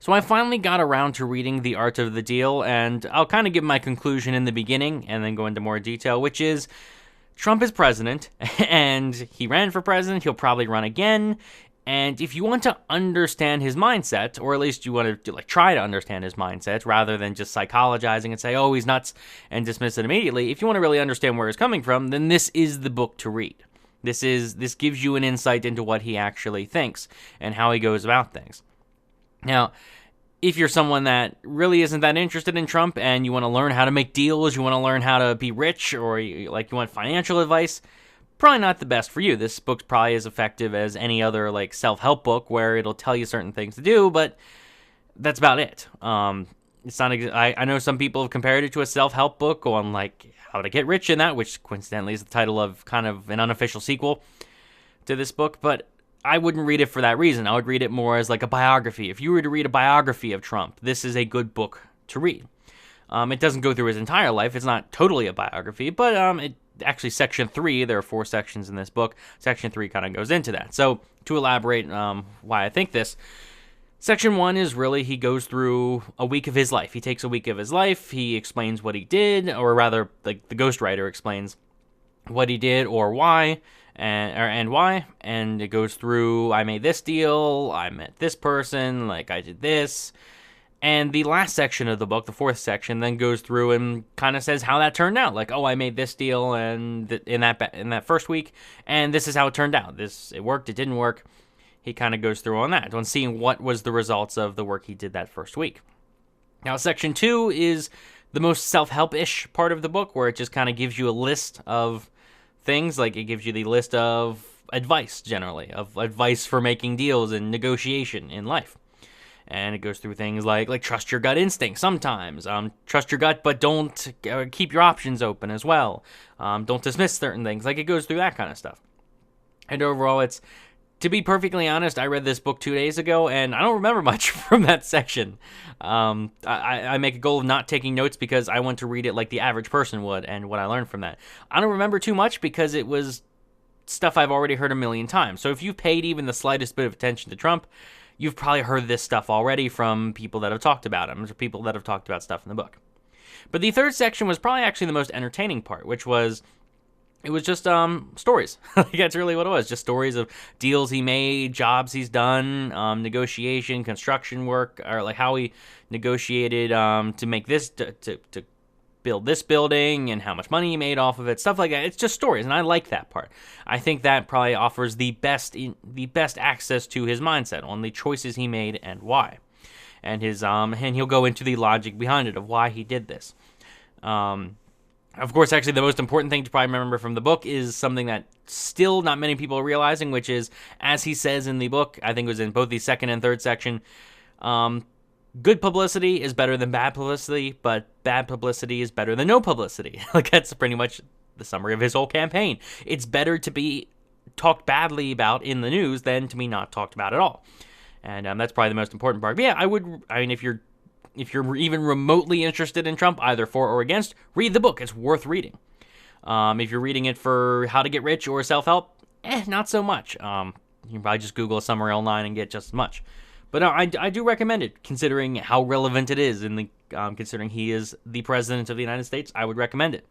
So I finally got around to reading The Art of the Deal, and I'll kind of give my conclusion in the beginning and then go into more detail, which is Trump is president, and he ran for president. He'll probably run again. And if you want to understand his mindset, or at least you want to try to understand his mindset rather than just psychologizing and say, oh, he's nuts, and dismiss it immediately, if you want to really understand where he's coming from, then this is the book to read. This gives you an insight into what he actually thinks and how he goes about things. Now, if you're someone that really isn't that interested in Trump and you want to learn how to make deals, you want to learn how to be rich, or you want financial advice, probably not the best for you. This book's probably as effective as any other self-help book where it'll tell you certain things to do, but that's about it. It's not. I know some people have compared it to a self-help book on how to get rich in that, which coincidentally is the title of kind of an unofficial sequel to this book, but I wouldn't read it for that reason. I would read it more as a biography. If you were to read a biography of Trump, this is a good book to read. It doesn't go through his entire life. It's not totally a biography, but actually Section 3, there are 4 sections in this book. Section 3 kind of goes into that. So to elaborate why I think this, Section 1 is really he goes through a week of his life. He takes a week of his life. He explains what he did, or rather the ghostwriter explains what he did or why. And why, and it goes through, I made this deal, I met this person, I did this, and the last section of the book, the 4th section, then goes through and kind of says how that turned out, I made this deal and in that first week, and this is how it turned out, it worked, it didn't work. He kind of goes through on that, on seeing what was the results of the work he did that first week. Now, Section 2 is the most self-help-ish part of the book, where it just kind of gives you a list of things, it gives you the list of advice, generally, of advice for making deals and negotiation in life. And it goes through things like trust your gut instinct sometimes. Trust your gut, but don't keep your options open as well. Don't dismiss certain things. It goes through that kind of stuff. And overall, to be perfectly honest, I read this book 2 days ago, and I don't remember much from that section. I make a goal of not taking notes because I want to read it like the average person would, and what I learned from that. I don't remember too much because it was stuff I've already heard a million times. So if you've paid even the slightest bit of attention to Trump, you've probably heard this stuff already from people that have talked about him, or people that have talked about stuff in the book. But the 3rd section was probably actually the most entertaining part, which was... it was just stories. That's really what it was. Just stories of deals he made, jobs he's done, negotiation, construction work, or how he negotiated to make this, to build this building, and how much money he made off of it, stuff like that. It's just stories, and I like that part. I think that probably offers the best access to his mindset on the choices he made and why, and and he'll go into the logic behind it of why he did this. Of course, actually, the most important thing to probably remember from the book is something that still not many people are realizing, which is, as he says in the book, I think it was in both the 2nd and 3rd section, good publicity is better than bad publicity, but bad publicity is better than no publicity. That's pretty much the summary of his whole campaign. It's better to be talked badly about in the news than to be not talked about at all. And that's probably the most important part. But yeah, if you're even remotely interested in Trump, either for or against, read the book. It's worth reading. If you're reading it for how to get rich or self-help, not so much. You can probably just Google a summary online and get just as much. But no, I do recommend it, considering how relevant it is, and considering he is the president of the United States, I would recommend it.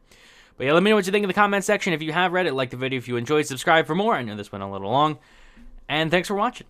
But yeah, let me know what you think in the comment section. If you have read it, like the video if you enjoyed, subscribe for more. I know this went a little long. And thanks for watching.